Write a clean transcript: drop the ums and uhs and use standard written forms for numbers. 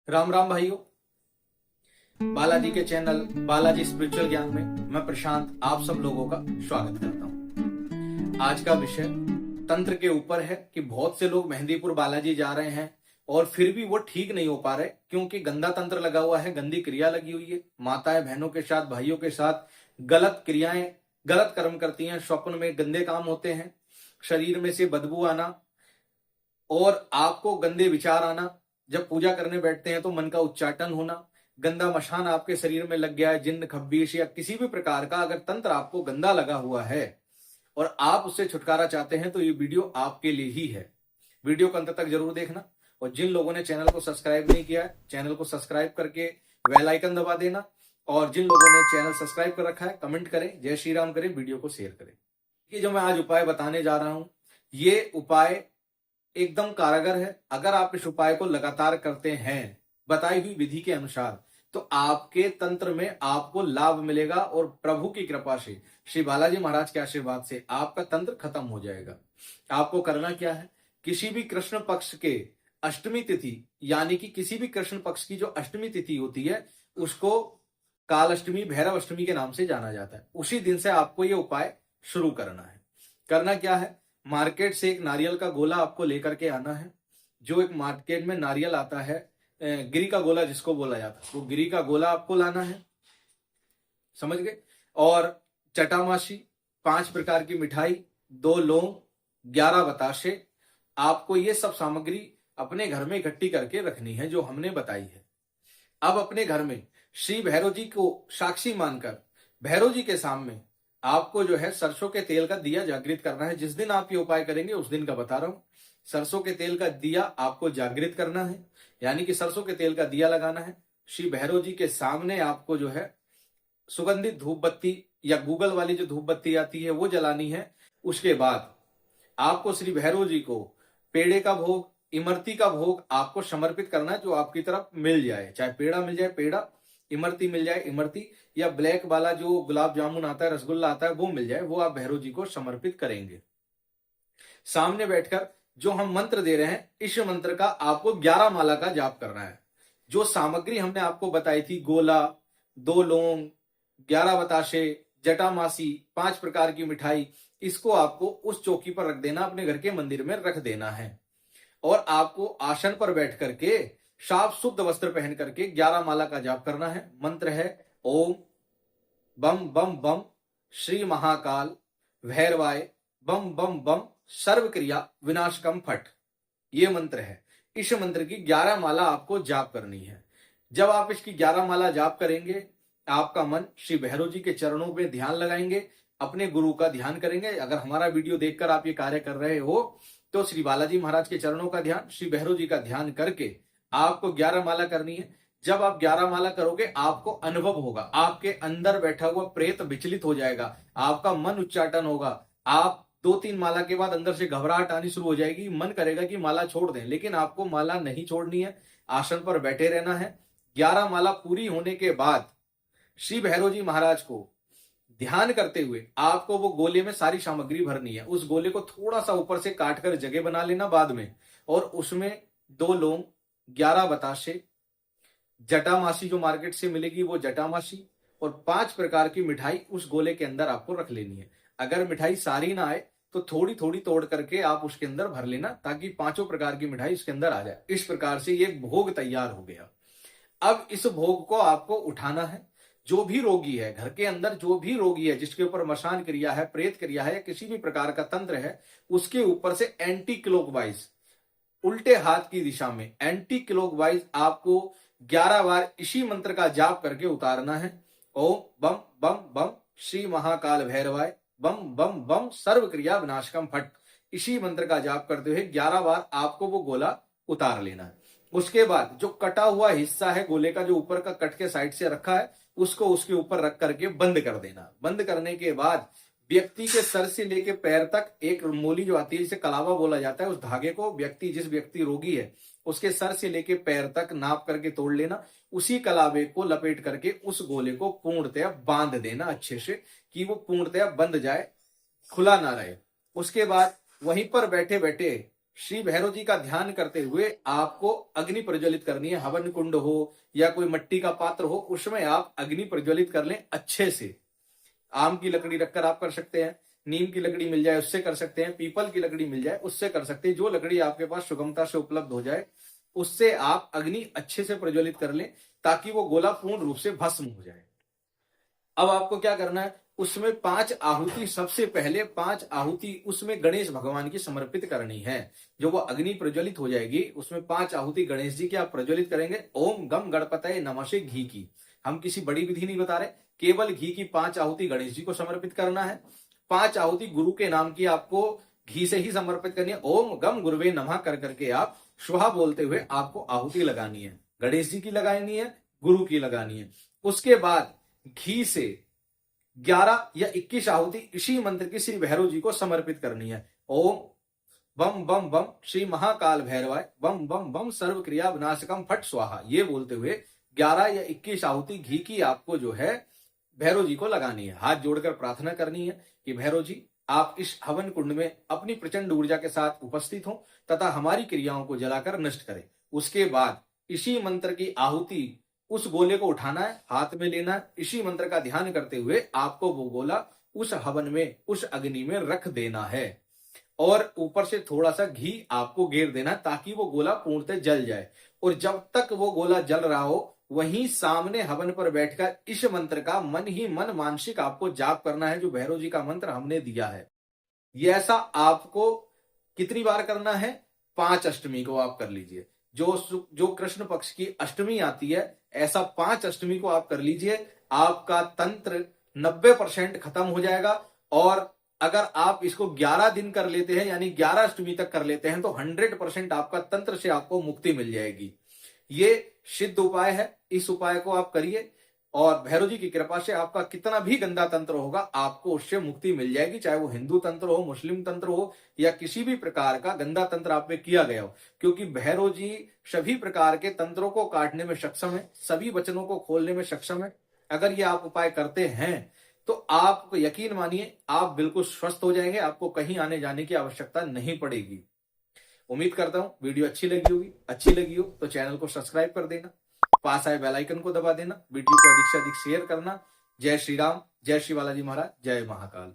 राम राम भाइयों। बालाजी के channel Balaji spiritual ज्ञान में मैं प्रशांत आप सब लोगों का स्वागत करता हूं। आज का विषय तंत्र के ऊपर है कि बहुत से लोग मेहंदीपुर बालाजी जा रहे हैं और फिर भी वो ठीक नहीं हो पा रहे क्योंकि गंदा तंत्र लगा हुआ है, गंदी क्रिया लगी हुई है। माताएं बहनों के साथ, भाइयों के साथ गलत क्रियाएं, गलत कर्म करती हैं, स्वप्न में गंदे काम होते हैं, शरीर में से बदबू आना और आपको गंदे विचार आना। जब पूजा करने बैठते हैं तो मन का उच्चाटन होना, गंदा मशान आपके शरीर में लग गया है, जिन्न खब्बीश या किसी भी प्रकार का अगर तंत्र आपको गंदा लगा हुआ है और आप उससे छुटकारा चाहते हैं तो ये वीडियो आपके लिए ही है। वीडियो को अंत तक जरूर देखना और जिन लोगों ने चैनल को सब्सक्राइब नहीं किया है, चैनल को सब्सक्राइब करके बेल आइकन दबा देना और जिन लोगों ने चैनल सब्सक्राइब कर रखा है कमेंट करें, जय श्री राम करें, वीडियो को शेयर करें। ये जो मैं आज उपाय बताने जा रहा हूं, ये उपाय एकदम कारगर है। अगर आप इस उपाय को लगातार करते हैं बताई हुई विधि के अनुसार तो आपके तंत्र में आपको लाभ मिलेगा और प्रभु की कृपा से, श्री बालाजी महाराज के आशीर्वाद से आपका तंत्र खत्म हो जाएगा। आपको करना क्या है, किसी भी कृष्ण पक्ष के अष्टमी तिथि यानी कि किसी भी कृष्ण पक्ष की जो अष्टमी तिथि होती है उसको काल अष्टमी, भैरव अष्टमी के नाम से जाना जाता है। उसी दिन से आपको ये उपाय शुरू करना है। करना क्या है, मार्केट से एक नारियल का गोला आपको लेकर के आना है। जो एक मार्केट में नारियल आता है, गिरी का गोला जिसको बोला जाता है, वो गिरी का गोला आपको लाना है, समझ गए। और चटामाशी, 5 प्रकार की मिठाई, 2 लौंग, 11 बताशे, आपको ये सब सामग्री अपने घर में इकट्ठी करके रखनी है जो हमने बताई है। अब अपने घर में श्री भैरव जी को साक्षी मानकर भैरव जी के सामने आपको जो है सरसों के तेल का दिया जागृत करना है। जिस दिन आप ये उपाय करेंगे उस दिन का बता रहा हूं। सरसों के तेल का दिया आपको जागृत करना है, यानी कि सरसों के तेल का दिया लगाना है। श्री भैरव जी के सामने आपको जो है सुगंधित धूप बत्ती या गूगल वाली जो धूप बत्ती आती है वो जलानी है। उसके बाद आपको श्री भैरव जी को पेड़े का भोग, इमरती का भोग आपको समर्पित करना है, जो आपकी तरफ मिल जाए। चाहे पेड़ा मिल जाए पेड़ा, इमरती मिल जाए इमरती, या ब्लैक वाला जो गुलाब जामुन आता है, रसगुल्ला आता है, वो मिल जाए, वो आप भैरव जी को समर्पित करेंगे। सामने बैठकर जो हम मंत्र दे रहे हैं, इस मंत्र का आपको 11 माला का जाप करना है। जो सामग्री हमने आपको बताई थी, गोला, 2 लौंग, 11 बताशे, जटामासी, 5 प्रकार की मिठाई, इसको आपको उस चौकी पर रख देना, अपने घर के मंदिर में रख देना है। और आपको आसन पर बैठ करके साफ शुद्ध वस्त्र पहन करके 11 माला का जाप करना है। मंत्र है ओम बम बम बम श्री महाकाल भैरवाय बम बम बम सर्व क्रिया विनाशकम फट। ये मंत्र है। इस मंत्र की 11 माला आपको जाप करनी है। जब आप इसकी 11 माला जाप करेंगे, आपका मन श्री भैरव जी के चरणों में ध्यान लगाएंगे, अपने गुरु का ध्यान करेंगे। अगर हमारा वीडियो देखकर आप ये कार्य कर रहे हो तो श्री बालाजी महाराज के चरणों का ध्यान, श्री भैरव जी का ध्यान करके आपको 11 माला करनी है। जब आप 11 माला करोगे आपको अनुभव होगा, आपके अंदर बैठा हुआ प्रेत विचलित हो जाएगा, आपका मन उच्चाटन होगा। आप 2-3 माला के बाद अंदर से घबराहट आनी शुरू हो जाएगी, मन करेगा कि माला छोड़ दें, लेकिन आपको माला नहीं छोड़नी है, आसन पर बैठे रहना है। 11 माला पूरी होने के बाद श्री भैरव जी महाराज को ध्यान करते हुए आपको वो गोले में सारी सामग्री भरनी है। उस गोले को थोड़ा सा ऊपर से काट कर जगह बना लेना बाद में, और उसमें 2 लौंग, 11 बताशे, जटामासी जो मार्केट से मिलेगी वो जटामासी, और 5 प्रकार की मिठाई उस गोले के अंदर आपको रख लेनी है। अगर मिठाई सारी ना आए तो थोड़ी थोड़ी तोड़ करके आप उसके अंदर भर लेना, ताकि 5 प्रकार की मिठाई उसके अंदर आ जाए। इस प्रकार से ये भोग तैयार हो गया। अब इस भोग को आपको उठाना है। जो भी रोगी है घर के अंदर, जो भी रोगी है जिसके ऊपर मशान क्रिया है, प्रेत क्रिया है या किसी भी प्रकार का तंत्र है, उसके ऊपर से एंटी क्लॉकवाइज, उल्टे हाथ की दिशा में एंटी क्लॉकवाइज आपको 11 बार इसी मंत्र का जाप करके उतारना है। ओम बम बम बम श्री महाकाल भैरवाय बम बम बम सर्व क्रिया विनाशकम फट। इसी मंत्र का जाप करते हुए 11 बार आपको वो गोला उतार लेना है। उसके बाद जो कटा हुआ हिस्सा है गोले का, जो ऊपर का कट के साइड से रखा है, उसको उसके ऊपर रख करके बंद कर देना। बंद करने के बाद व्यक्ति के सर से लेके पैर तक एक मोली जो आती है, जिसे कलावा बोला जाता है, उस धागे को व्यक्ति, जिस व्यक्ति रोगी है उसके सर से लेके पैर तक नाप करके तोड़ लेना। उसी कलावे को लपेट करके उस गोले को पूर्णतया बांध देना अच्छे से, कि वो पूर्णतया बंद जाए, खुला ना रहे। उसके बाद वहीं पर बैठे बैठे श्री भैरव जी का ध्यान करते हुए आपको अग्नि प्रज्वलित करनी है। हवन कुंड हो या कोई मिट्टी का पात्र हो, उसमें आप अग्नि प्रज्वलित कर लें अच्छे से। आम की लकड़ी रखकर आप कर सकते हैं, नीम की लकड़ी मिल जाए उससे कर सकते हैं, पीपल की लकड़ी मिल जाए उससे कर सकते हैं। जो लकड़ी आपके पास सुगमता से उपलब्ध हो जाए उससे आप अग्नि अच्छे से प्रज्वलित कर लें, ताकि वो गोला पूर्ण रूप से भस्म हो जाए। अब आपको क्या करना है, उसमें 5 आहुति, सबसे पहले 5 आहुति उसमें गणेश भगवान की समर्पित करनी है। जो वो अग्नि प्रज्वलित हो जाएगी उसमें 5 आहुति गणेश जी की आप प्रज्वलित करेंगे। ओम गम गणपतये नमः से घी की, हम किसी बड़ी विधि नहीं बता रहे, केवल घी की 5 आहुति गणेश जी को समर्पित करना है। 5 आहुति गुरु के नाम की आपको घी से ही समर्पित करनी है। ओम गम गुरुवे नमः कर करके आप स्वाहा बोलते हुए आपको आहुति लगानी है। गणेश जी की लगानी है, गुरु की लगानी है। उसके बाद घी से 11 या 21 आहुति इसी मंत्र की श्री भैरव जी को समर्पित करनी है। ओम बम बम बम श्री महाकाल भैरवाय बम बम बम सर्व क्रिया विनाशकम फट स्वाहा, ये बोलते हुए 11 या 21 आहुति घी की आपको जो है भैरव जी को लगानी है। हाथ जोड़कर प्रार्थना करनी है कि भैरव जी आप इस हवन कुंड में अपनी प्रचंड ऊर्जा के साथ उपस्थित हो तथा हमारी क्रियाओं को जलाकर नष्ट करें। उसके बाद इसी मंत्र की आहुति उस गोले को उठाना है, हाथ में लेना है, इसी मंत्र का ध्यान करते हुए आपको वो गोला उस हवन में, उस अग्नि में रख देना है और ऊपर से थोड़ा सा घी आपको घेर देना ताकि वो गोला पूर्णतः जल जाए। और जब तक वो गोला जल रहा हो वहीं सामने हवन पर बैठकर इस मंत्र का मन ही मन मानसिक आपको जाप करना है, जो भैरव जी का मंत्र हमने दिया है। ये ऐसा आपको कितनी बार करना है, 5 अष्टमी को आप कर लीजिए। जो कृष्ण पक्ष की अष्टमी आती है, ऐसा 5 अष्टमी को आप कर लीजिए। आपका तंत्र 90% खत्म हो जाएगा। और अगर आप इसको 11 दिन कर लेते हैं, यानी 11 अष्टमी तक कर लेते हैं, तो 100% आपका तंत्र से आपको मुक्ति मिल जाएगी। ये सिद्ध उपाय है, इस उपाय को आप करिए और भैरव जी की कृपा से आपका कितना भी गंदा तंत्र होगा आपको उससे मुक्ति मिल जाएगी। चाहे वो हिंदू तंत्र हो, मुस्लिम तंत्र हो या किसी भी प्रकार का गंदा तंत्र आप पे किया गया हो, क्योंकि भैरव जी सभी प्रकार के तंत्रों को काटने में सक्षम है, सभी वचनों को खोलने में सक्षम है। अगर ये आप उपाय करते हैं तो आप यकीन मानिए आप बिल्कुल स्वस्थ हो जाएंगे, आपको कहीं आने जाने की आवश्यकता नहीं पड़ेगी। उम्मीद करता हूं वीडियो अच्छी लगी हो तो चैनल को सब्सक्राइब कर देना, पास आए बेल आइकन को दबा देना, वीडियो को अधिक से अधिक शेयर करना। जय श्री राम, जय श्री बालाजी महाराज, जय महाकाल।